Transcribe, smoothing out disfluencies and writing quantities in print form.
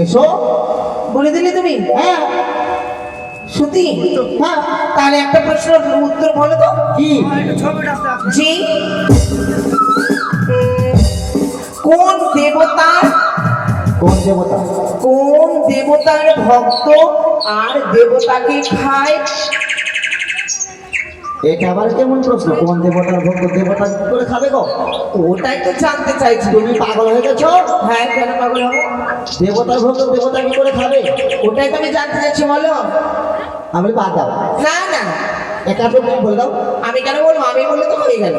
এসো বলে দিলে তুমি? হ্যাঁ সত্যি? হ্যাঁ তাহলে একটা প্রশ্নের উত্তর বলো তো। কি জি, কোন দেবতার কোন দেবতা কোন দেবতার ভক্ত আর দেবতাকে খায়? এটা আবার কেমন প্রশ্ন? কোন দেবতার ভক্ত দেবতা কি করে খাবে গো? ওটাই তো জানতে চাইছি। তুমি পাগল হয়ে গেছো? হ্যাঁ, কেন পাগল হবো? দেবতার ভক্ত দেবতা কি করে খাবে? ওটাই তো আমি জানতে চাইছি, বলো। আমি বাদ দাও, না না, একা তুমি বলে দাও। আমি কেন বলবো? আমি বললে তো হয়ে গেল।